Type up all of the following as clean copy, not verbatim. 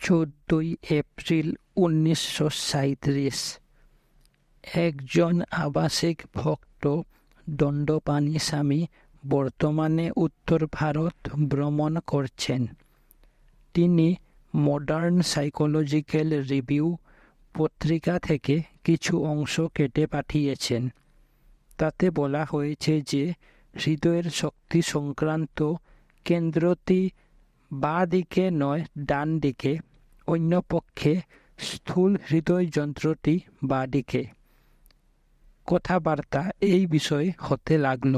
14 April 1937 একজন আবাসিক ভক্ত দণ্ডপাণি স্বামী বর্তমানে উত্তর ভারত ভ্রমণ করছেন। তিনি মডার্ন সাইকোলজিক্যাল রিভিউ পত্রিকা থেকে কিছু অংশ কেটে পাঠিয়েছেন। তাতে বলা হয়েছে যে হৃদয়ের শক্তি সংক্রান্ত কেন্দ্রটি বাঁ দিকে নয় ডান দিকে, অন্যপক্ষে স্থূল হৃদয় যন্ত্রটি বাঁ দিকে। কথাবার্তা এই বিষয়ে হতে লাগল।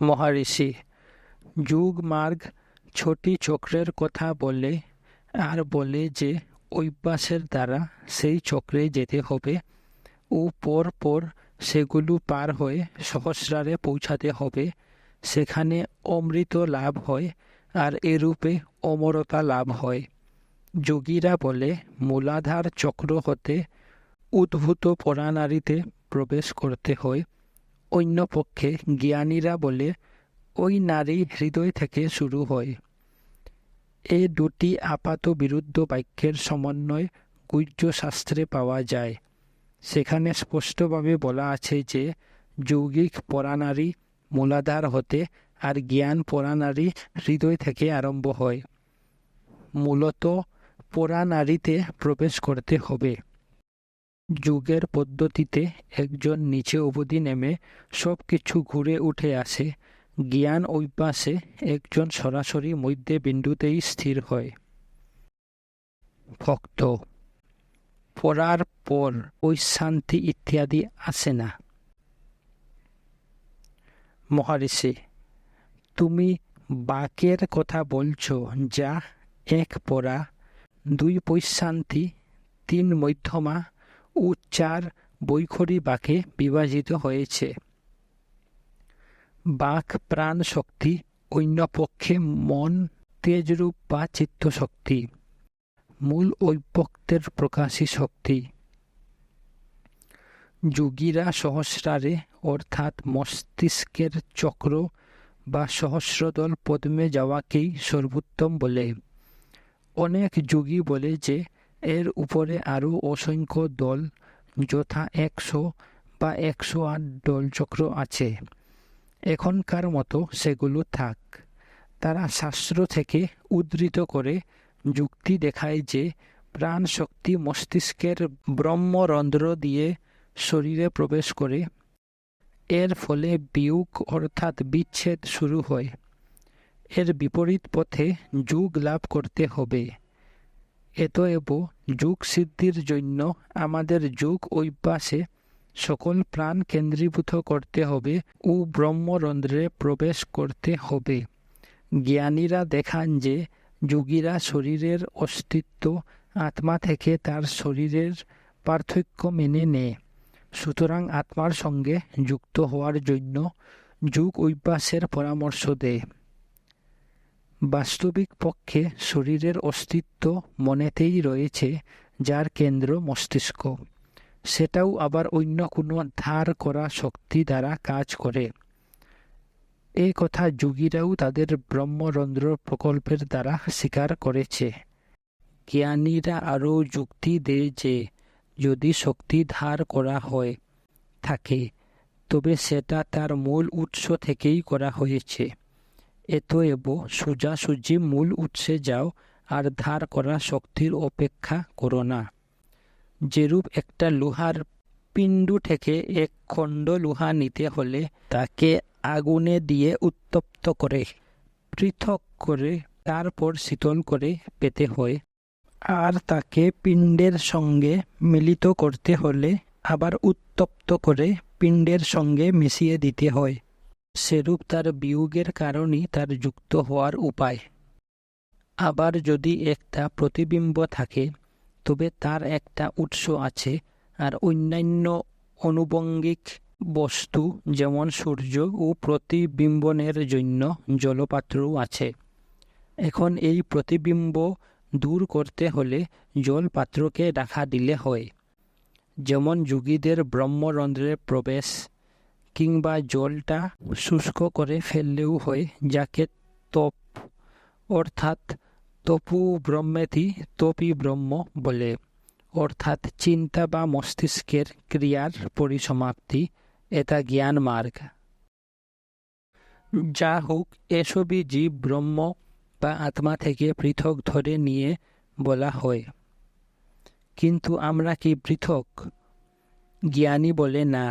মহারিষি যোগ মার্গ 6টি চক্রের কথা বলে আর বলে যে অভ্যাসের দ্বারা সেই চক্রে যেতে হবে ও পর পর সেগুলো পার হয়ে সহস্রারে পৌঁছাতে হবে, সেখানে অমৃত লাভ হয় আর এরূপে অমরতা লাভ হয়। যোগীরা বলে মূলাধার চক্র হতে উদ্ভূত পরানারীতে প্রবেশ করতে হয়। অন্যপক্ষে জ্ঞানীরা বলে ওই নারী হৃদয় থেকে শুরু হয়। এ দুটি আপাত বিরুদ্ধ বাক্যের সমন্বয় গুহ্য শাস্ত্রে পাওয়া যায়। সেখানে স্পষ্টভাবে বলা আছে যে যৌগিক পরানারী মূলাধার হতে আর জ্ঞান পরানারী হৃদয় থেকে আরম্ভ হয়। মূলত পরানারীতে প্রবেশ করতে হবে। যুগের পদ্ধতিতে একজন নিচে অবধি নেমে সব কিছু ঘুরে উঠে আসে। জ্ঞান অভ্যাসে একজন সরাসরি মধ্যে বিন্দুতেই স্থির হয়। ভক্ত পড়ার পর ওই শান্তি ইত্যাদি আসে না। মহারিষি তুমি বাকের কথা বলছো, যা 1 পড়া, 2 পৈশান্তি, 3 মধ্যমা ও 4 বৈখরী বাকে বিভাজিত হয়েছে। বাক প্রাণ শক্তি, অন্যপক্ষে মন তেজরূপ বা চিত্তশক্তি, মূল অব্যক্তের প্রকাশী শক্তি। যোগীরা সহস্রারে অর্থাৎ মস্তিষ্কের চক্র বা সহস্রদল পদ্মে যাওয়াকেই সর্বোত্তম বলে। অনেক যোগী বলে যে এর উপরে আরও অসংখ্য দল, যথা 100 বা 108 দলচক্র আছে। এখনকার মতো সেগুলো থাক। তারা শাস্ত্র থেকে উদ্ধৃত করে যুক্তি দেখায় যে প্রাণ শক্তি মস্তিষ্কের ব্রহ্মরন্ধ্র দিয়ে শরীরে প্রবেশ করে। এর ফলে বিয়োগ অর্থাৎ বিচ্ছেদ শুরু হয়। এর বিপরীত পথে যোগ লাভ করতে হবে। এতএব যোগ সিদ্ধির জন্য আমাদের যোগ অভ্যাসে সকল প্রাণ কেন্দ্রীভূত করতে হবে ও ব্রহ্মরন্ধ্রে প্রবেশ করতে হবে। জ্ঞানীরা দেখান যে যোগীরা শরীরের অস্তিত্ব আত্মা থেকে তার শরীরের পার্থক্য মেনে নেয়। সুতরাং আত্মার সঙ্গে যুক্ত হওয়ার জন্য যোগ অভ্যাসের পরামর্শ দেয়। বাস্তবিক পক্ষে শরীরের অস্তিত্ব মনেতেই রয়েছে, যার কেন্দ্র মস্তিষ্ক। সেটাও আবার অন্য কোনো ধার করা শক্তি দ্বারা কাজ করে। এ কথা যোগীরাও তাদের ব্রহ্মরন্ধ্র প্রকল্পের দ্বারা স্বীকার করেছে। জ্ঞানীরা আরও যুক্তি দেয় যে যদি শক্তি ধার করা হয় থাকে, তবে সেটা তার মূল উৎস থেকেই করা হয়েছে। এতএব সোজাসুজি মূল উৎসে যাও আর ধার করা শক্তির অপেক্ষা করো না। যেরূপ একটা লোহার পিণ্ডু থেকে এক খণ্ড লোহা নিতে হলে তাকে আগুনে দিয়ে উত্তপ্ত করে পৃথক করে তারপর শীতল করে পেতে হয়, আর তাকে পিণ্ডের সঙ্গে মিলিত করতে হলে আবার উত্তপ্ত করে পিণ্ডের সঙ্গে মিশিয়ে দিতে হয়। সেরূপ তার বিয়োগের কারণই তার যুক্ত হওয়ার উপায়। আবার যদি একটা প্রতিবিম্ব থাকে, তবে তার একটা উৎস আছে, আর অন্যান্য অনুবঙ্গিক বস্তু যেমন সূর্য ও প্রতিবিম্বনের জন্য জলপাত্রও আছে। এখন এই প্রতিবিম্ব দূর করতে হলে জলপাত্রকে রাখা দিলে হয়। যেমন যোগীদের ব্রহ্মরন্ধ্রে প্রবেশ কিংবা জলটা শুষ্ক করে ফেললেও হয়, যাকে তপ অর্থাৎ তপু ব্রহ্মেতি তপি ব্রহ্ম বলে, অর্থাৎ চিন্তা বা মস্তিষ্কের ক্রিয়ার পরিসমাপ্তি, এটা জ্ঞান মার্গ। যা হোক, এসবই জীব ব্রহ্ম বা আত্মা থেকে পৃথক ধরে নিয়ে বলা হয়। কিন্তু আমরা কি পৃথক? জ্ঞানী বলে না,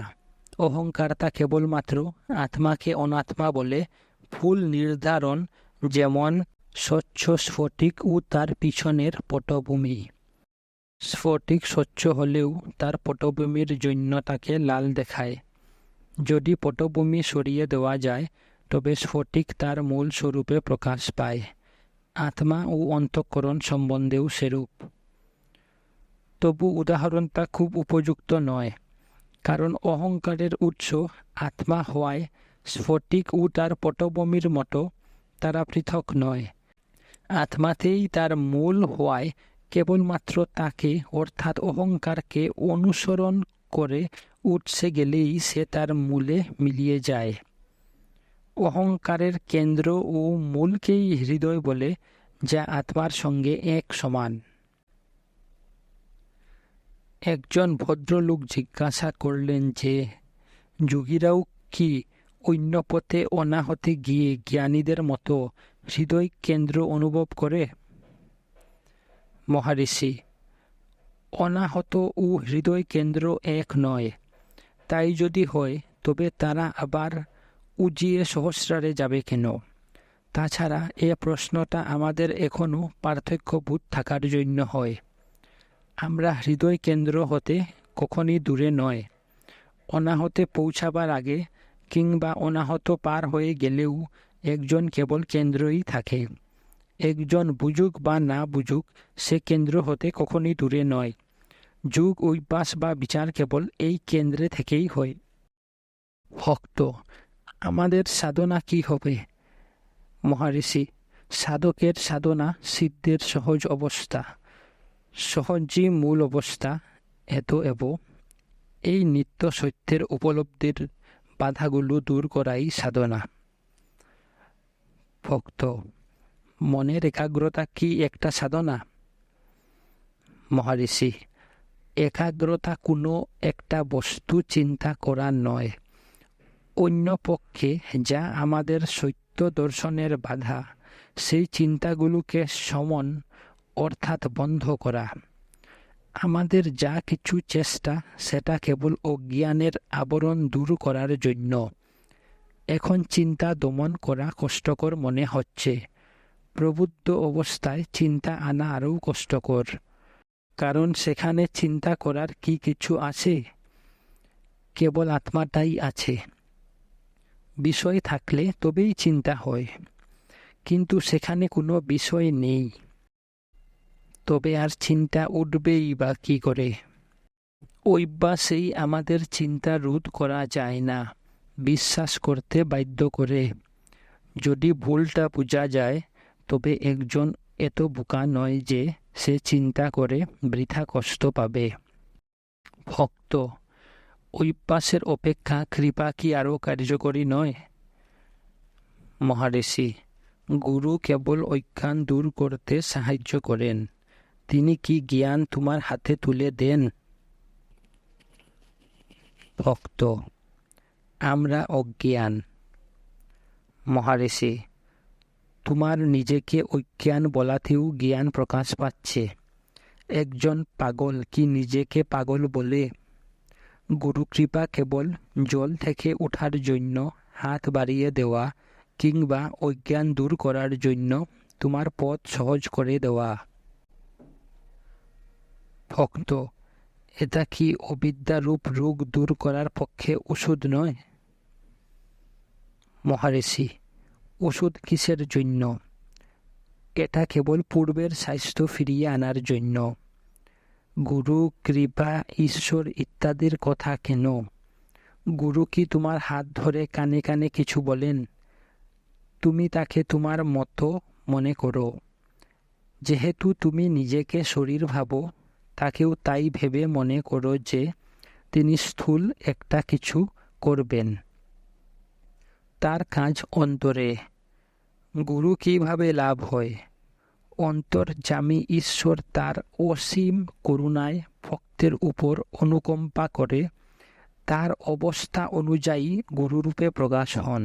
অহংকারটা কেবলমাত্র আত্মাকে অনাত্মা বলে ভুল নির্ধারণ, যেমন স্বচ্ছ স্ফটিক ও তার পিছনের পটভূমি। স্ফটিক স্বচ্ছ হলেও তার পটভূমির জন্য তাকে লাল দেখায়। যদি পটভূমি সরিয়ে দেওয়া যায় তবে স্ফটিক তার মূল স্বরূপে প্রকাশ পায়। আত্মা ও অন্তঃকরণ সম্বন্ধেও সেরূপ। তবু উদাহরণটা খুব উপযুক্ত নয়, কারণ অহংকারের উৎস আত্মা হওয়ায় স্ফটিক ও তার পটভূমির মতো তারা পৃথক নয়। আত্মাতেই তার মূল হওয়ায় কেবলমাত্র তাকে, অর্থাৎ অহংকারকে অনুসরণ করে উঠছে গেলেই সে তার মূলে মিলিয়ে যায়। অহংকারের কেন্দ্র ও মূলকেই হৃদয় বলে, যা আত্মার সঙ্গে এক সমান। একজন ভদ্রলোক জিজ্ঞাসা করলেন যে, যোগীরাও কি অন্য পথে অনাহতে গিয়ে জ্ঞানীদের মতো হৃদয় কেন্দ্র অনুভব করে? মহারিষি: অনাহত ও হৃদয় কেন্দ্র এক নয়। তাই যদি হয় তবে তারা আবার উজিয়ে সহস্রারে যাবে কেন? তাছাড়া এ প্রশ্নটা আমাদের এখনও পার্থক্যবোধ থাকার জন্য হয়। আমরা হৃদয় কেন্দ্র হতে কখনই দূরে নয়। অনাহতে পৌঁছাবার আগে কিংবা অনাহত পার হয়ে গেলেও একজন কেবল কেন্দ্রই থাকে। একজন বুঝুক বা না বুঝুক, সে কেন্দ্র হতে কখনই দূরে নয়। যোগ, অভ্যাস বা বিচার কেবল এই কেন্দ্রে থেকেই হয়। ভক্ত: আমাদের সাধনা কি হবে? মহারিষি: সাধকের সাধনা সিদ্ধের সহজ অবস্থা। সহজই মূল অবস্থা, এব এই নিত্য সত্যের উপলব্ধির বাধাগুলো দূর করাই সাধনা। ভক্ত: মনের একাগ্রতা কি একটা সাধনা? মহারিষি: একাগ্রতা কোনো একটা বস্তু চিন্তা করা নয়। অন্য পক্ষে যা আমাদের সত্য দর্শনের বাধা, সেই চিন্তাগুলোকে শমন অর্থাৎ বন্ধ করা। আমাদের যা কিছু চেষ্টা, সেটা কেবল অজ্ঞানের আবরণ দূর করার জন্য। এখন চিন্তা দমন করা কষ্টকর মনে হচ্ছে। প্রবুদ্ধ অবস্থায় চিন্তা আনা আরও কষ্টকর, কারণ সেখানে চিন্তা করার কি কিছু আছে? কেবল আত্মাটাই আছে। বিষয় থাকলে তবেই চিন্তা হয়, কিন্তু সেখানে কোনো বিষয় নেই, তবে আর চিন্তা উঠবেই বা কি করে? অভ্যাসেই আমাদের চিন্তা রোধ করা যায় না, বিশ্বাস করতে বাধ্য করে। যদি ভুলটা বোঝা যায় তবে একজন এত বোকা নয় যে সে চিন্তা করে বৃথা কষ্ট পাবে। ভক্ত: অভ্যাসের অপেক্ষা কৃপা কি আরও কার্যকরী নয়? মহারিষি: গুরু কেবল অজ্ঞান দূর করতে সাহায্য করেন, তিনি কি জ্ঞান তোমার হাতে তুলে দেন? ভক্ত: আমরা অজ্ঞান। মহারিষি: তোমার নিজেকে অজ্ঞান বলাতেও জ্ঞান প্রকাশ পাচ্ছে। একজন পাগল কি নিজেকে পাগল বলে? গুরুকৃপা কেবল জল থেকে ওঠার জন্য হাত বাড়িয়ে দেওয়া কিংবা অজ্ঞান দূর করার জন্য তোমার পথ সহজ করে দেওয়া। ভক্ত: এটা কি অবিদ্যারূপ রোগ দূর করার পক্ষে ওষুধ নয়? মহারিষি: ওষুধ কিসের জন্য? এটা কেবল পূর্বের স্বাস্থ্য ফিরিয়ে আনার জন্য। গুরু, কৃপা, ঈশ্বর ইত্যাদির কথা কেন? গুরু কি তোমার হাত ধরে কানে কানে কিছু বলেন? তুমি তাকে তোমার মতো মনে করো। যেহেতু তুমি নিজেকে শরীর ভাবো, তাকেও তাই ভেবে মনে করো যে তিনি স্থূল একটা কিছু করবেন। তার কাজ অন্তরে। গুরু কিভাবে লাভ হয়? অন্তর্যামী ঈশ্বর তার অসীম করুণায় ভক্তের উপর অনুকম্পা করে তার অবস্থা অনুযায়ী গুরুরূপে প্রকাশ হন।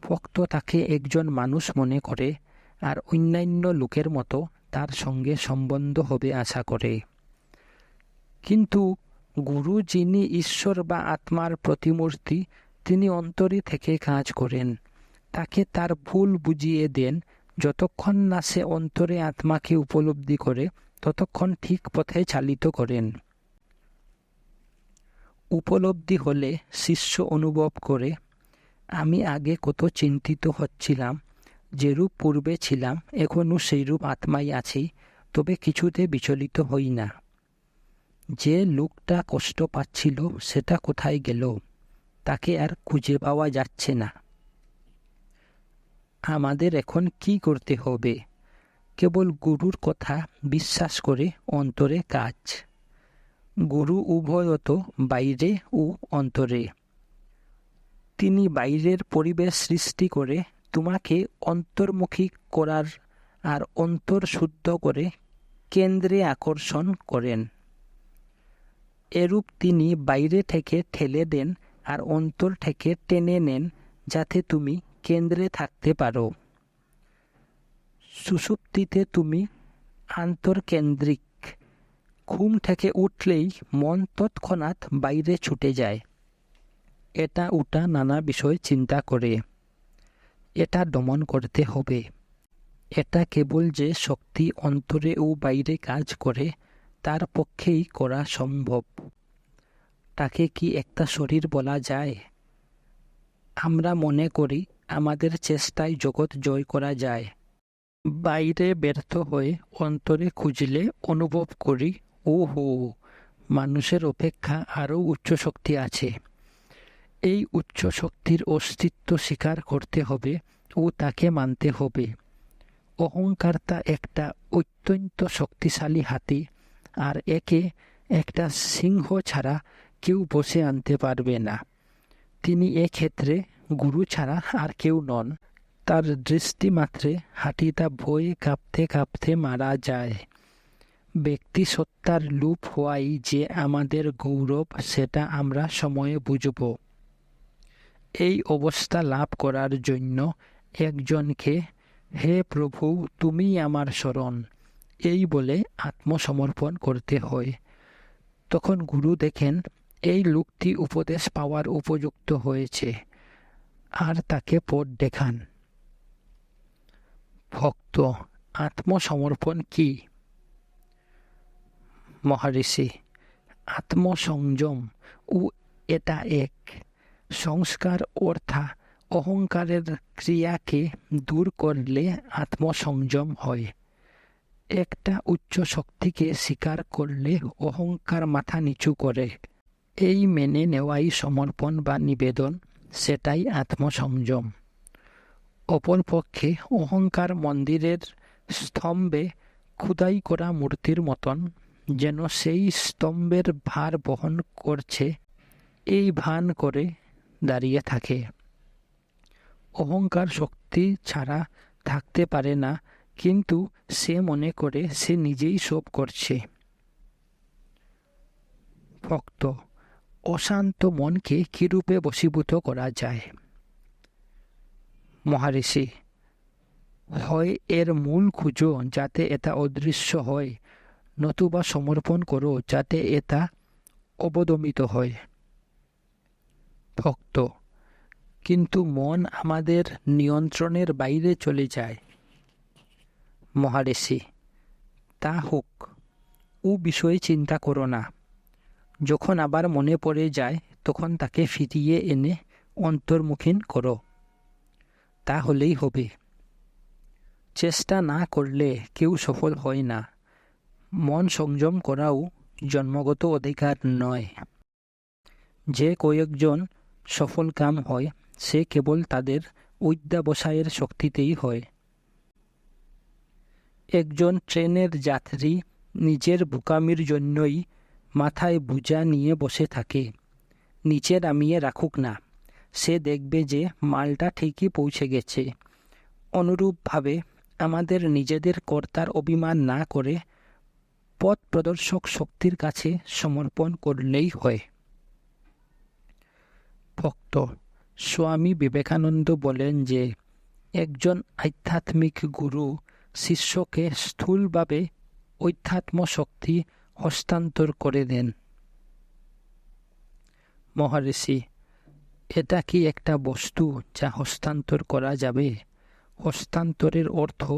ভক্ত তাকে একজন মানুষ মনে করে আর অন্যান্য লোকের মতো তার সঙ্গে সম্বন্ধ হবে আশা করে। কিন্তু গুরু, যিনি ঈশ্বর বা আত্মার প্রতিমূর্তি, তিনি অন্তরে থেকে কাজ করেন। তাকে তার ভুল বুঝিয়ে দেন। যতক্ষণ না সে অন্তরে আত্মাকে উপলব্ধি করে ততক্ষণ ঠিক পথে চালিত করেন। উপলব্ধি হলে শিষ্য অনুভব করে, আমি আগে কত চিন্তিত হচ্ছিলাম, যেরূপ পূর্বে ছিলাম এখনও সেইরূপ আত্মাই আছি, তবে কিছুতে বিচলিত হই না। যে লোকটা কষ্ট পাচ্ছিল সেটা কোথায় গেল? তাকে আর খুঁজে পাওয়া যাচ্ছে না। আমাদের এখন কি করতে হবে? কেবল গুরুর কথা বিশ্বাস করে অন্তরে কাজ। গুরু উভয়ত বাইরে ও অন্তরে। তিনি বাইরের পরিবেশ সৃষ্টি করে তোমাকে অন্তর্মুখী করার আর অন্তর শুদ্ধ করে কেন্দ্রে আকর্ষণ করেন। এরূপ তিনি বাইরে থেকে ঠেলে দেন আর অন্তর থেকে টেনে নেন, যাতে তুমি কেন্দ্রে থাকতে পারো। সুষুপ্তিতে তুমি আন্তর্কেন্দ্রিক। ঘুম থেকে উঠলেই মন তৎক্ষণাৎ বাইরে ছুটে যায়, এটা ওটা নানা বিষয় চিন্তা করে। এটা দমন করতে হবে। এটা কেবল যে শক্তি অন্তরে ও বাইরে কাজ করে তার পক্ষেই করা সম্ভব। তাকে কি একটা শরীর বলা যায়? আমরা মনে করি আমাদের চেষ্টায় জগৎ জয় করা যায়। বাইরে ব্যর্থ হয়ে অন্তরে খুঁজলে অনুভব করি, ওহো, মানুষের অপেক্ষা আরও উচ্চ শক্তি আছে। এই উচ্চ শক্তির অস্তিত্ব স্বীকার করতে হবে ও তাকে মানতে হবে। অহংকারটা একটা অত্যন্ত শক্তিশালী হাতি, আর একে একটা সিংহ ছাড়া কেউ বসে আনতে পারবে না। তিনি এক্ষেত্রে গুরু ছাড়া আর কেউ নন। তার দৃষ্টিমাত্রে হাতিটা ভয়ে কাঁপতে কাঁপতে মারা যায়। ব্যক্তি সত্তার লোপ হওয়াই যে আমাদের গৌরব, সেটা আমরা সময়ে বুঝব। এই অবস্থা লাভ করার জন্য একজনকে, হে প্রভু তুমিই আমার শরণ, এই বলে আত্মসমর্পণ করতে হয়। তখন গুরু দেখেন এই লোকটি উপদেশ পাওয়ার উপযুক্ত হয়েছে, আর তাকে পথ দেখান। ভক্ত, আত্মসমর্পণ কি? মহারিষি, আত্মসংযম ও এটা এক। সংস্কার অর্থাৎ অহংকারের ক্রিয়াকে দূর করলে আত্মসংযম হয়। একটা উচ্চ শক্তিকে স্বীকার করলে অহংকার মাথা নিচু করে। এই মেনে নেওয়াই সমর্পণ বা নিবেদন, সেটাই আত্মসংযম। অপরপক্ষে অহংকার মন্দিরের স্তম্ভে খোদাই করা মূর্তির মতন, যেন সেই স্তম্ভের ভার বহন করছে এই ভান করে দাঁড়িয়ে থাকে। অহংকার শক্তি ছাড়া থাকতে পারে না, কিন্তু সে মনে করে সে নিজেই সব করছে। ভক্ত, অশান্ত মনকে কিরূপে বশীভূত করা যায়? মহারিষি, হয় এর মূল খুঁজো যাতে এটা অদৃশ্য হয়, নতুবা সমর্পণ করো যাতে এটা অবদমিত হয়। ভক্ত, কিন্তু মন আমাদের নিয়ন্ত্রণের বাইরে চলে যায়। মহারিষি, তা হোক, ও বিষয়ে চিন্তা করো না। যখন আবার মনে পড়ে যায় তখন তাকে ফিরিয়ে এনে অন্তর্মুখীন করো, তাহলেই হবে। চেষ্টা না করলে কেউ সফল হয় না। মন সংযম করাও জন্মগত অধিকার নয়। যে কয়েকজন সফল কাম হয় সে কেবল তাদের অধ্যবসায়ের শক্তিতেই হয়। একজন ট্রেনের যাত্রী নিজের বোকামির জন্যই মাথায় বোঝা নিয়ে বসে থাকে। নিচে নামিয়ে রাখুক না, সে দেখবে যে মালটা ঠিকই পৌঁছে গেছে। অনুরূপভাবে আমাদের নিজেদের কর্তার অভিমান না করে পথ প্রদর্শক শক্তির কাছে সমর্পণ করলেই হয়। ভক্ত স্বামী বিবেকানন্দ বলেন যে একজন আধ্যাত্মিক গুরু শিষ্যকে স্থূলভাবে অধ্যাত্ম শক্তি হস্তান্তর করে দেন। মহারিষি, এটা কি একটা বস্তু যা হস্তান্তর করা যাবে? হস্তান্তরের অর্থ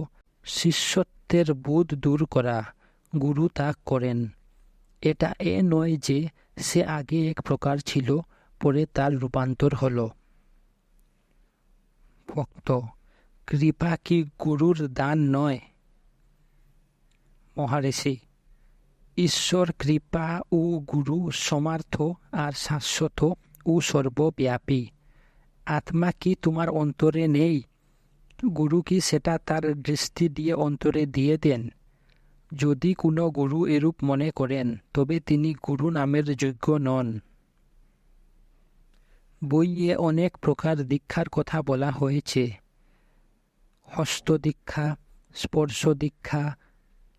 শিষ্যত্বের বোধ দূর করা। গুরু তা করেন। এটা নয় যে সে আগে এক প্রকার ছিল, পরে তার রূপান্তর হল। ভক্ত কৃপা কি গুরুর দান নয়? মহারিষি, ঈশ্বর কৃপা ও গুরু সমার্থ আর শাশ্বত ও সর্বব্যাপী। আত্মা কি তোমার অন্তরে নেই? গুরু কি সেটা তার দৃষ্টি দিয়ে অন্তরে দিয়ে দেন? যদি কোনো গুরু এরূপ মনে করেন, তবে তিনি গুরু নামের যোগ্য নন। বইয়ে অনেক প্রকার দীক্ষার কথা বলা হয়েছে। হস্ত দীক্ষা, স্পর্শ দীক্ষা,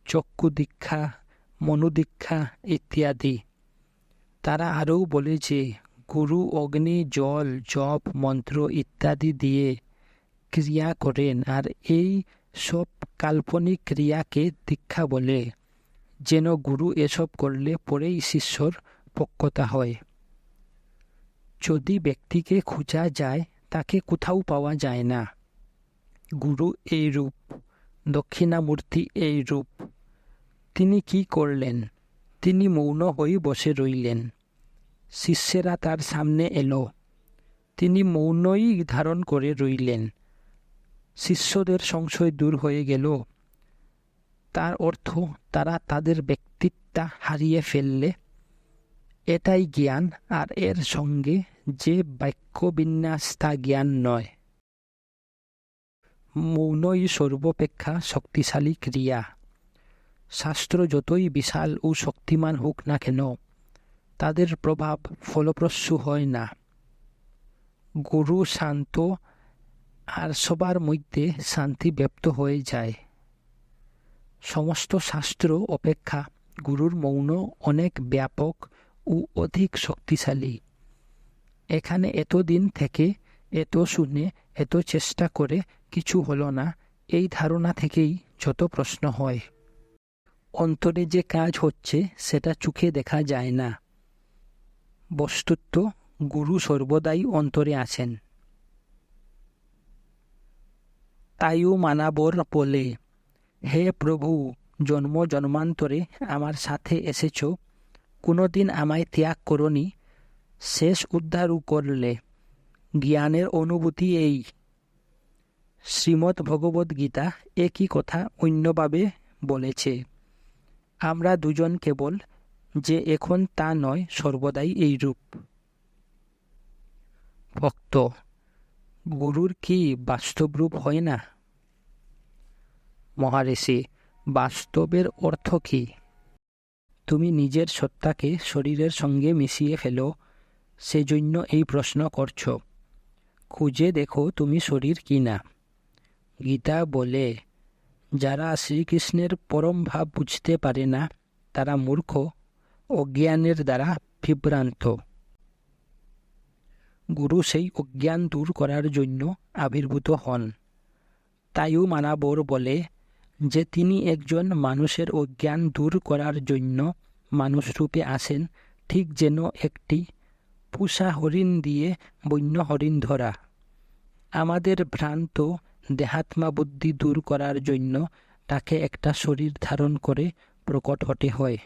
চক্ষু দীক্ষা, মনোদীক্ষা ইত্যাদি। তারা আরও বলে যে গুরু অগ্নি, জল, জপ, মন্ত্র ইত্যাদি দিয়ে ক্রিয়া করেন, আর এই সব কাল্পনিক ক্রিয়াকে দীক্ষা বলে, যেন গুরু এসব করলে পরেই শিষ্যর পক্কতা হয়। যদি ব্যক্তিকে খোঁজা যায়, তাকে কোথাও পাওয়া যায় না। গুরু এই রূপ, দক্ষিণামূর্তি এই রূপ। তিনি কি করলেন? তিনি মৌন হয়ে বসে রইলেন। শিষ্যেরা তার সামনে এলো। তিনি মৌনই ধারণ করে রইলেন। শিষ্যদের সংশয় দূর হয়ে গেল। তার অর্থ তারা তাদের ব্যক্তিত্ব হারিয়ে ফেললে। এটাই জ্ঞান, আর এর সঙ্গে যে বাক্যবিন্যাস তা জ্ঞান নয়। মৌনই সর্বাপেক্ষা শক্তিশালী ক্রিয়া। শাস্ত্র যতই বিশাল ও শক্তিমান হোক না কেন, তাদের প্রভাব ফলপ্রসূ হয় না। গুরু শান্ত, আর সবার মধ্যে শান্তি ব্যপ্ত হয়ে যায়। সমস্ত শাস্ত্র অপেক্ষা গুরুর মৌন অনেক ব্যাপক ও অধিক শক্তিশালী। এখানে এতদিন থেকে, এত শুনে, এত চেষ্টা করে কিছু হলো না, এই ধারণা থেকেই যত প্রশ্ন হয়। অন্তরে যে কাজ হচ্ছে সেটা চোখে দেখা যায় না। বস্তুত গুরু সর্বদাই অন্তরে আছেন। তাইও মানাবর বলে, হে প্রভু, জন্ম জন্মান্তরে আমার সাথে এসেছ, কোনোদিন আমায় ত্যাগ করনি, শেষ উদ্ধারও করলে। জ্ঞানের অনুভূতি এই। শ্রীমদ্ ভগবদ্ গীতা একই কথা অন্যভাবে বলেছে। আমরা দুজন কেবল যে এখন তা নয়, সর্বদাই এই রূপ। ভক্ত গুরুর কি বাস্তব রূপ হয় না? মহারিষি, বাস্তবের অর্থ কি? তুমি নিজের সত্তাকে শরীরের সঙ্গে মিশিয়ে ফেলো, সেজন্য এই প্রশ্ন করছ। খুঁজে দেখো তুমি শরীর কি না। গীতা বলে, যারা শ্রীকৃষ্ণের পরম ভাব বুঝতে পারে না, তারা মূর্খ, অজ্ঞানের দ্বারা বিভ্রান্ত। গুরু সেই অজ্ঞান দূর করার জন্য আবির্ভূত হন। তাইও মানাবর বলে যে তিনি একজন মানুষের অজ্ঞান দূর করার জন্য মানুষরূপে আসেন, ঠিক যেন একটি পুষা হরিণ দিয়ে বন্য হরিণ ধরা। আমাদের ভ্রান্ত দেহাত্মা বুদ্ধি দূর করার জন্য তাকে একটা শরীর ধারণ করে প্রকট হতে হয়।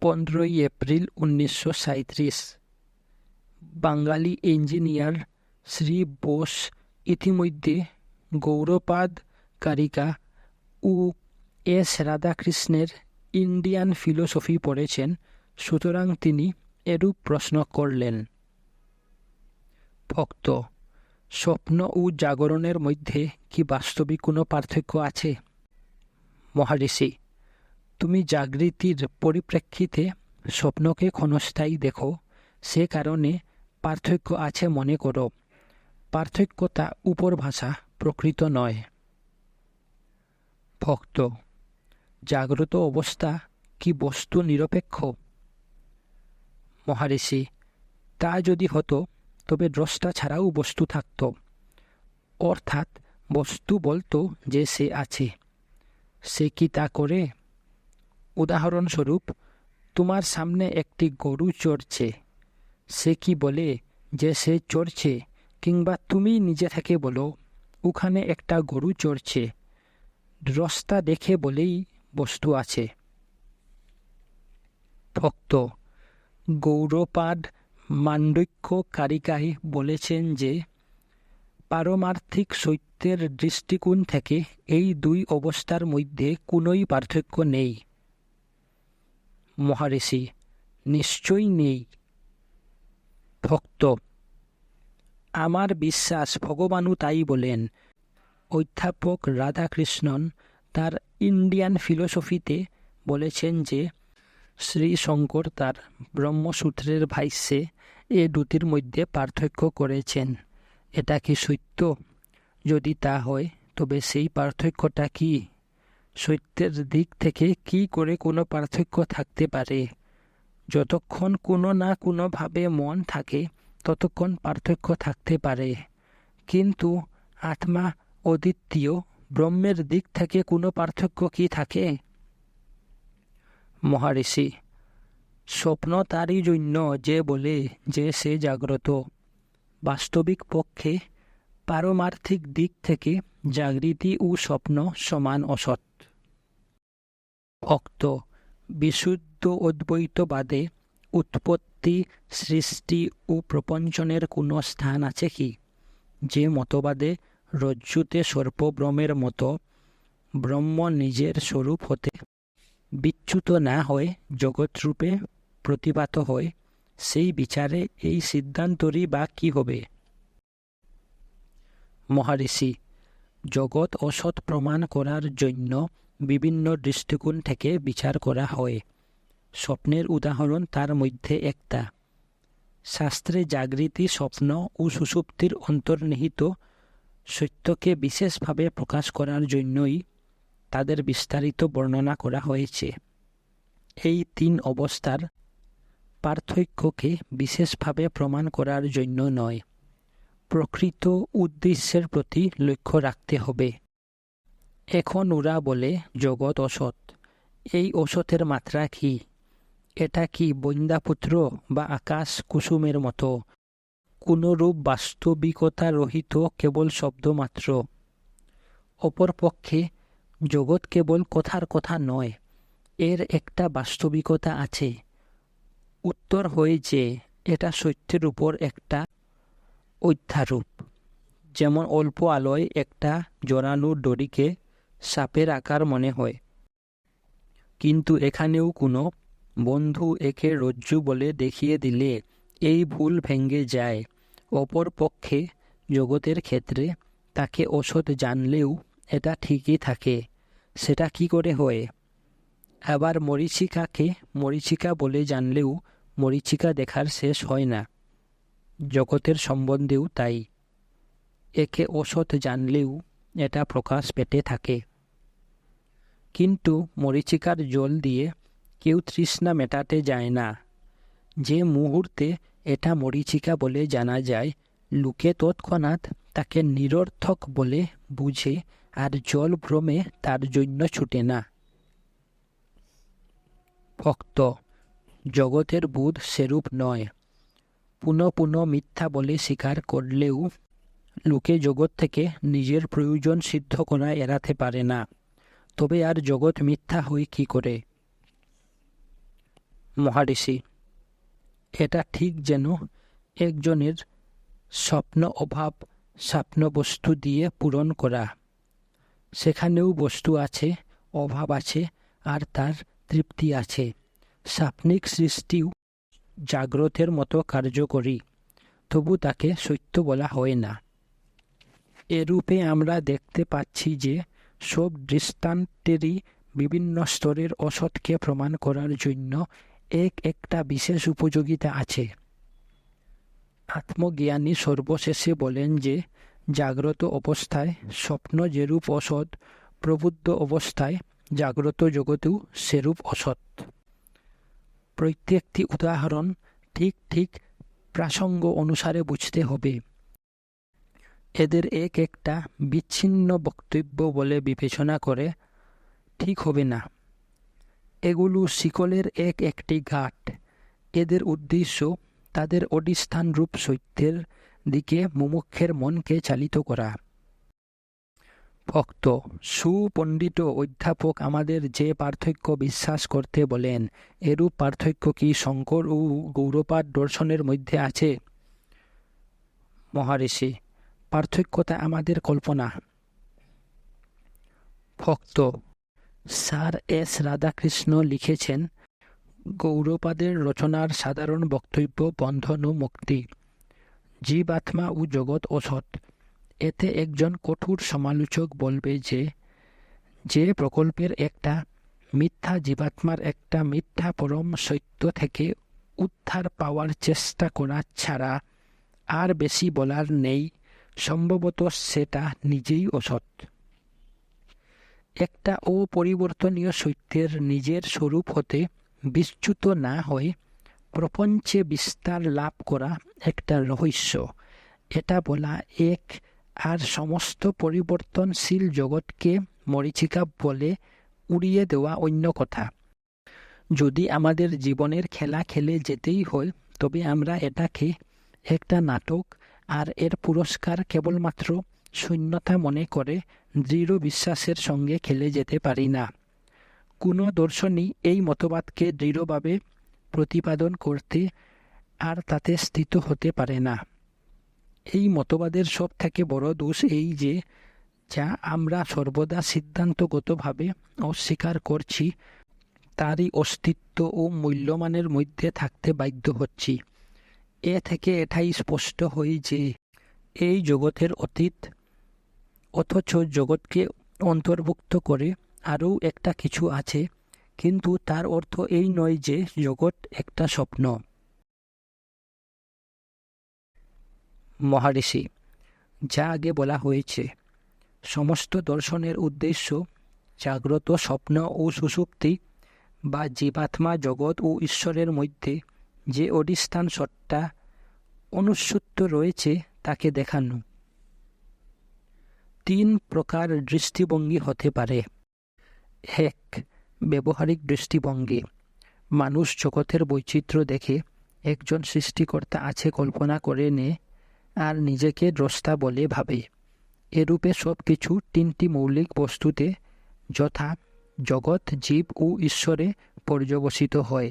15 এপ্রিল 1937। বাঙালি ইঞ্জিনিয়ার শ্রী বোস ইতিমধ্যে গৌড়পাদ কারিকা ও এস রাধাকৃষ্ণের ইন্ডিয়ান ফিলোসফি পড়েছেন, সুতরাং তিনি এরূপ প্রশ্ন করলেন। ভক্ত, স্বপ্ন ও জাগরণের মধ্যে কি বাস্তবিক কোনো পার্থক্য আছে? মহারিষি, তুমি জাগৃতির পরিপ্রেক্ষিতে স্বপ্নকে ক্ষণস্থায়ী দেখো, সে কারণে পার্থক্য আছে মনে করো। পার্থক্যতা উপরভাষা, প্রকৃত নয়। ভক্ত: জাগ্রত অবস্থা কি বস্তু নিরপেক্ষ? মহারিষি: তা যদি হতো তবে দ্রষ্টা ছাড়াও বস্তু থাকত, অর্থাৎ বস্তু বলতো যে সে আছে। সে কি তা করে? উদাহরণস্বরূপ, তোমার সামনে একটি গরু চড়ছে, সে কি বলে যে সে চড়ছে, কিংবা তুমি নিজে থেকে বলো ওখানে একটা গরু চড়ছে? দ্রষ্টা দেখে বলেই বস্তু আছে। ভক্ত: গৌড়পাদ মান্ডক্য কারিকায় বলেছেন যে পারমার্থিক সত্যের দৃষ্টিকোণ থেকে এই দুই অবস্থার মধ্যে কোনোই পার্থক্য নেই। মহারিষি: নিশ্চয়ই নেই। ভক্ত: আমার বিশ্বাস ভগবানও তাই বলেন। অধ্যাপক রাধাকৃষ্ণন তার ইন্ডিয়ান ফিলোসফিতে বলেছেন যে শ্রী শঙ্কর তার ব্রহ্মসূত্রের ভাষ্যে এ দুটির মধ্যে পার্থক্য করেছেন। এটা কি সত্য? যদি তা হয় তবে সেই পার্থক্যটা কি? সত্যের দিক থেকে কি করে কোনো পার্থক্য থাকতে পারে? যতক্ষণ কোনো না কোনোভাবে মন থাকে ততক্ষণ পার্থক্য থাকতে পারে, কিন্তু আত্মা অদ্বিতীয় ব্রহ্মের দিক থেকে কোনো পার্থক্য কি থাকে? মহারিষি: স্বপ্ন তারই জন্য যে বলে যে সে জাগ্রত। বাস্তবিক পক্ষে পারমার্থিক দিক থেকে জাগৃতি ও স্বপ্ন সমান অসৎ। ভক্ত: বিশুদ্ধ অদ্বৈতবাদে উৎপত্তি, সৃষ্টি ও প্রপঞ্চনের কোনো স্থান আছে কি? যে মতবাদে রজ্জুতে সর্পভ্রমের মতো ব্রহ্ম নিজের স্বরূপ হতে বিচ্যুত না হয়ে জগৎরূপে প্রতিভাত হয়, সেই বিচারে এই সিদ্ধান্তরই বা কি হবে? মহারিষি: জগৎ অসৎ প্রমাণ করার জন্য বিভিন্ন দৃষ্টিকোণ থেকে বিচার করা হয়। স্বপ্নের উদাহরণ তার মধ্যে একটা। শাস্ত্রে জাগৃতি, স্বপ্ন ও সুষুপ্তির অন্তর্নিহিত সত্যকে বিশেষভাবে প্রকাশ করার জন্যই তাদের বিস্তারিত বর্ণনা করা হয়েছে। এই তিন অবস্থার পার্থক্যকে বিশেষভাবে প্রমাণ করার জন্য নয়, প্রকৃত উদ্দেশ্যের প্রতি লক্ষ্য রাখতে হবে। এখন ওরা বলে জগৎ অসৎ। এই অসতের মাত্রা কি? এটা কি বন্দাপুত্র বা আকাশ কুসুমের মতো কোনরূপ বাস্তবিকতা রহিত কেবল শব্দমাত্র? অপরপক্ষে জগৎ কেবল কথার কথা নয়, এর একটা বাস্তবিকতা আছে। উত্তর হয় যে এটা সত্যের উপর একটা অধ্যারোপ। যেমন অল্প আলোয় একটা জড়ানো দড়িকে সাপের আকার মনে হয়, কিন্তু এখানেও কোনো বন্ধু একে রজ্জু বলে দেখিয়ে দিলে এই ভুল ভেঙে যায়। অপর পক্ষে জগতের ক্ষেত্রে তাকে অসৎ জানলেও এটা ঠিকই থাকে। সেটা কি করে হয়? আবার মরীচিকাকে মরীচিকা বলে জানলেও মরীচিকা দেখার শেষ হয় না। জগতের সম্বন্ধেও তাই। একে অসৎ জানলেও এটা প্রকাশ পেতে থাকে। কিন্তু মরীচিকার জল দিয়ে কেউ তৃষ্ণা মেটাতে যায় না। যে মুহূর্তে এটা মরীচিকা বলে জানা যায়, লোকে তৎক্ষণাৎ তাকে নিরর্থক বলে বুঝে আর জল ভ্রমে তার জন্য ছুটে না। ভক্ত: জগতের বোধ সেরূপ নয়। পুনঃ পুনঃ মিথ্যা বলে স্বীকার করলেও লোকে জগৎ থেকে নিজের প্রয়োজন সিদ্ধ করা এড়াতে পারে না। তবে আর জগৎ মিথ্যা হয় কি করে? মহারিষি: এটা ঠিক যেন একজনের স্বপ্ন অভাব স্বপ্ন বস্তু দিয়ে পূরণ করা। সেখানেও বস্তু আছে, অভাব আছে, আর তার তৃপ্তি আছে। স্বপ্নিক সৃষ্টিও জাগ্রতের মতো কার্যকরী, তবু তাকে সত্য বলা হয় না। এরূপে আমরা দেখতে পাচ্ছি যে সব দৃষ্টান্তেরই বিভিন্ন স্তরের অসৎকে প্রমাণ করার জন্য একটা বিশেষ উপযোগিতা আছে। আত্মা আত্মজ্ঞানী সর্বশেষে বলেন যে জাগ্রত অবস্থায় স্বপ্ন যেরূপ অসৎ, প্রবুদ্ধ অবস্থায় জাগ্রত জগতেও সেরূপ অসৎ। প্রত্যেকটি উদাহরণ ঠিক ঠিক প্রাসঙ্গ অনুসারে বুঝতে হবে। এদের এক একটা বিচ্ছিন্ন বক্তব্য বলে বিবেচনা করে ঠিক হবে না। এগুলো শিকলের এক একটি গাঁট। এদের উদ্দেশ্য তাদের অধিষ্ঠানরূপ সত্যের দিকে মুমুক্ষের মনকে চালিত করা। ভক্ত সুপণ্ডিত অধ্যাপক আমাদের যে পার্থক্য বিশ্বাস করতে বলেন, এরূপ পার্থক্য কি শঙ্কর ও গৌড়পাদ দর্শনের মধ্যে আছে? মহারিষি: পার্থক্যটা আমাদের কল্পনা। ভক্ত: স্যার এস রাধাকৃষ্ণ লিখেছেন, গৌড়পাদের রচনার সাধারণ বক্তব্য বন্ধন ও মুক্তি, জীবাত্মা ও জগৎ অসৎ। এতে একজন কঠোর সমালোচক বলবে যে প্রকল্পের একটা মিথ্যা জীবাত্মার একটা মিথ্যা পরম সত্য থেকে উদ্ধার পাওয়ার চেষ্টা করা ছাড়া আর বেশি বলার নেই, সম্ভবত সেটা নিজেই অসৎ। একটা অপরিবর্তনীয় সত্যের নিজের স্বরূপ হতে বিচ্যুত না হয়ে প্রপঞ্চে বিস্তার লাভ করা একটা রহস্য। এটা বলা এক, আর সমস্ত পরিবর্তনশীল জগৎকে মরীচিকা বলে উড়িয়ে দেওয়া অন্য কথা। যদি আমাদের জীবনের খেলা খেলে যেতেই হয়, তবে আমরা এটাকে একটা নাটক আর এর পুরস্কার কেবলমাত্র শূন্যতা মনে করে দৃঢ় বিশ্বাসের সঙ্গে খেলে যেতে পারি না। কোনো দর্শনই এই মতবাদকে দৃঢ়ভাবে প্রতিপাদন করতে আর তাতে স্থিত হতে পারে না। এই মতবাদের সব থেকে বড় দোষ এই যে, যা আমরা সর্বদা সিদ্ধান্তগতভাবে অস্বীকার করছি, তারই অস্তিত্ব ও মূল্যমানের মধ্যে থাকতে বাধ্য হচ্ছি। এ থেকে এটাই স্পষ্ট হয় যে এই জগতের অতীত, অথচ জগৎকে অন্তর্ভুক্ত করে আরও একটা কিছু আছে, কিন্তু তার অর্থ এই নয় যে জগৎ একটা স্বপ্ন। মহারিষি: যা আগে বলা হয়েছে, সমস্ত দর্শনের উদ্দেশ্য জাগ্রত, স্বপ্ন ও সুষুপ্তি বা জীবাত্মা, জগৎ ও ঈশ্বরের মধ্যে যে অধিষ্ঠান সত্তা অনুস্যুত রয়েছে তাকে দেখানো। 3 প্রকার দৃষ্টিভঙ্গি হতে পারে। 1. ব্যবহারিক দৃষ্টিভঙ্গি। মানুষ জগতের বৈচিত্র্য দেখে একজন সৃষ্টিকর্তা আছে কল্পনা করে নেয় আর নিজেকে দ্রষ্টা বলে ভাবে। এরূপে সব কিছু 3টি মৌলিক বস্তুতে, যথা জগৎ, জীব ও ঈশ্বরে পর্যবসিত হয়।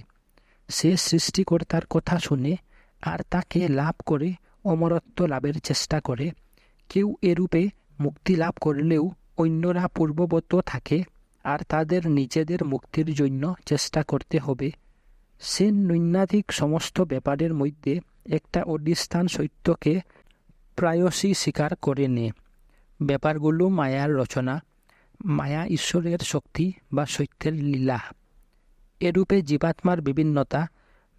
সে সৃষ্টিকর্তার কথা শুনে আর তাকে লাভ করে অমরত্ব লাভের চেষ্টা করে। কেউ এরূপে মুক্তি লাভ করলেও অন্যরা পূর্ববৎ থাকে আর তাদের নিজেদের মুক্তির জন্য চেষ্টা করতে হবে। সে নৈনাধিক সমস্ত ব্যাপারের মধ্যে একটা অধিষ্ঠান সত্যকে প্রায়শই স্বীকার করে নেয়। ব্যাপারগুলো মায়ার রচনা, মায়া ঈশ্বরের শক্তি বা সত্যের লীলা। এরূপে জীবাত্মার বিভিন্নতা,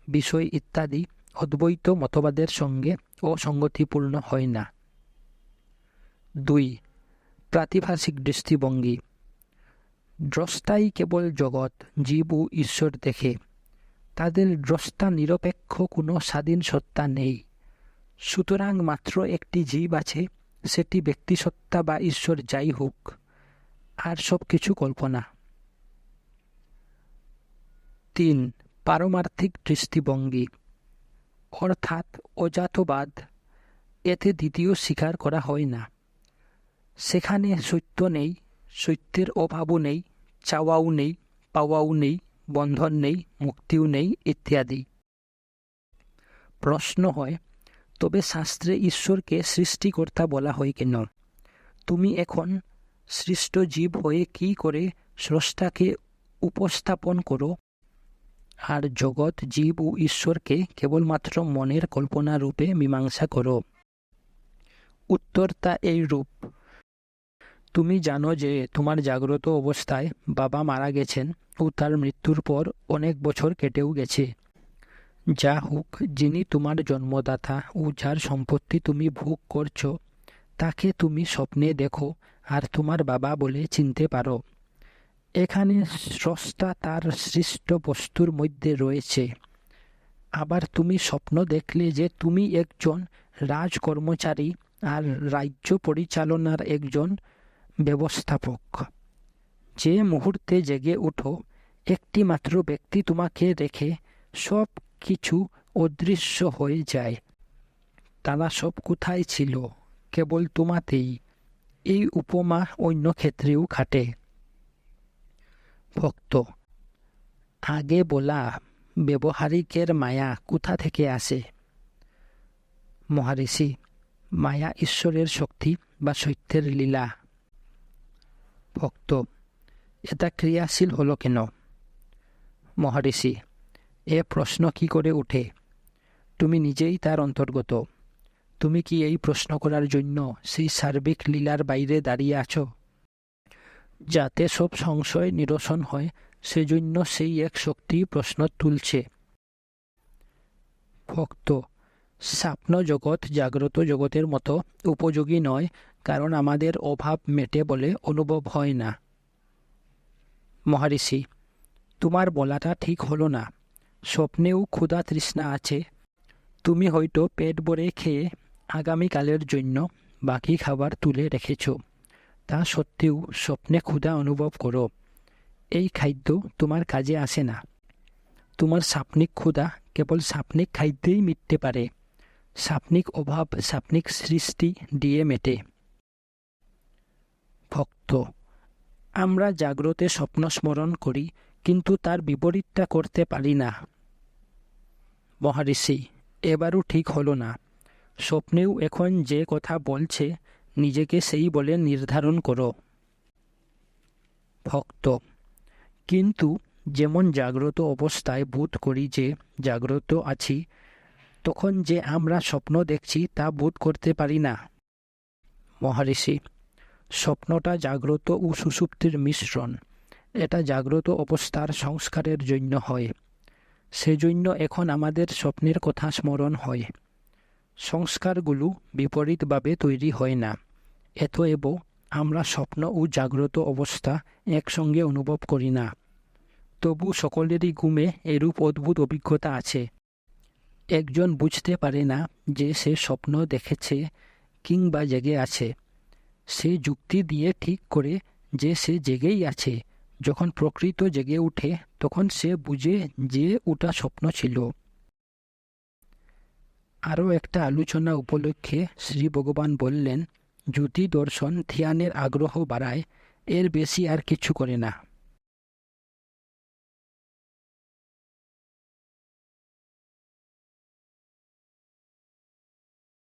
বিষয় ইত্যাদি অদ্বৈত মতবাদের সঙ্গে অসঙ্গতিপূর্ণ হয় না। 2. প্রাতিভাসিক দৃষ্টিভঙ্গি। দ্রষ্টাই কেবল জগৎ, জীব ও ঈশ্বর দেখে। তাদের দ্রষ্টা নিরপেক্ষ কোনো স্বাধীন সত্তা নেই। সুতরাং মাত্র একটি জীব আছে, সেটি ব্যক্তিসত্তা বা ঈশ্বর যাই হোক, আর সব কিছু কল্পনা। 3. পারমার্থিক দৃষ্টিভঙ্গি অর্থাৎ অজাতবাদ। এতে দ্বিতীয় স্বীকার করা হয় না। সেখানে সত্য নেই, সত্যের অভাবও নেই, চাওয়াও নেই, পাওয়াও নেই, বন্ধন নেই, মুক্তিও নেই ইত্যাদি। প্রশ্ন হয়, তবে শাস্ত্রে ঈশ্বরকে সৃষ্টিকর্তা বলা হয় কেন? তুমি এখন সৃষ্ট জীব হয়ে কি করে স্রষ্টাকে উপস্থাপন করো, আর জগৎ, জীব ও ঈশ্বরকে কেবলমাত্র মনের কল্পনা রূপে মীমাংসা করো? উত্তরটা এই রূপ। তুমি জানো যে তোমার জাগ্রত অবস্থায় বাবা মারা গেছেন ও তার মৃত্যুর পর অনেক বছর কেটেও গেছে। যা হোক, যিনি তোমার জন্মদাতা ও যার সম্পত্তি তুমি ভোগ করছো, তাকে তুমি স্বপ্নে দেখো আর তোমার বাবা বলে চিনতে পারো। এখানে স্রষ্টা তার সৃষ্ট বস্তুর মধ্যে রয়েছে। আবার তুমি স্বপ্ন দেখলে যে তুমি একজন রাজকর্মচারী আর রাজ্য পরিচালনার একজন ব্যবস্থাপক। যে মুহূর্তে জেগে উঠো, একটি মাত্র ব্যক্তি তোমাকে রেখে সব কিছু অদৃশ্য হয়ে যায়। তারা সব কোথায় ছিল? কেবল তোমাতেই। এই উপমা অন্য ক্ষেত্রেও খাটে। ভক্ত: আগে বলা ব্যবহারিকের মায়া কোথা থেকে আসে? মহারিষি: মায়া ঈশ্বরের শক্তি বা সত্যের লীলা। ভক্ত: এটা ক্রিয়াশীল হলো কেন? মহারিষি: এ প্রশ্ন কি করে ওঠে? তুমি নিজেই তার অন্তর্গত। তুমি কি এই প্রশ্ন করার জন্য সেই সার্বিক লীলার বাইরে দাঁড়িয়ে আছো? যাতে সব সংশয় নিরসন হয়, সেজন্য সেই এক শক্তি প্রশ্ন তুলছে। ভক্ত: স্বপ্ন জগৎ জাগ্রত জগতের মতো উপযোগী নয়, কারণ আমাদের অভাব মেটে বলে অনুভব হয় না। মহারিষি: তোমার বলাটা ঠিক হলো না। স্বপ্নেও ক্ষুধা তৃষ্ণা আছে। তুমি হয়তো পেট ভরে খেয়ে আগামীকালের জন্য বাকি খাবার তুলে রেখেছ। তা সত্ত্বেও স্বপ্নে ক্ষুধা অনুভব করো। এই খাদ্য তোমার কাজে আসে না। তোমার স্বপ্নিক ক্ষুধা কেবল স্বপ্নিক খাদ্যেই মিটতে পারে। স্বপ্নিক অভাব স্বপ্নিক সৃষ্টি দিয়ে মেটে। ভক্ত: আমরা জাগ্রতে স্বপ্ন স্মরণ করি, কিন্তু তার বিপরীতটা করতে পারি না। মহারিষি: এবারও ঠিক হলো না। স্বপ্নেও এখন যে কথা বলছে, নিজেকে সেই বলে নির্ধারণ করো। ভক্ত: কিন্তু যেমন জাগ্রত অবস্থায় বোধ করি যে জাগ্রত আছি, তখন যে আমরা স্বপ্ন দেখছি তা বোধ করতে পারি না। মহারিষি: স্বপ্নটা জাগ্রত ও সুষুপ্তির মিশ্রণ। এটা জাগ্রত অবস্থার সংস্কারের জন্য হয়। সেজন্য এখন আমাদের স্বপ্নের কথা স্মরণ হয়। সংস্কারগুলো বিপরীতভাবে তৈরি হয় না। অতএব আমরা স্বপ্ন ও জাগ্রত অবস্থা একসঙ্গে অনুভব করি না। তবু সকলেরই ঘুমে এরূপ অদ্ভুত অভিজ্ঞতা আছে। একজন বুঝতে পারে না যে সে স্বপ্ন দেখেছে কিংবা জেগে আছে। সে যুক্তি দিয়ে ঠিক করে যে সে জেগেই আছে। যখন প্রকৃত জেগে উঠে, তখন সে বুঝে যে ওটা স্বপ্ন ছিল। আরও একটা আলোচনা উপলক্ষে শ্রী ভগবান বললেন, জ্যোতি দর্শন ধ্যানের আগ্রহ বাড়ায়, এর বেশি আর কিছু করে না।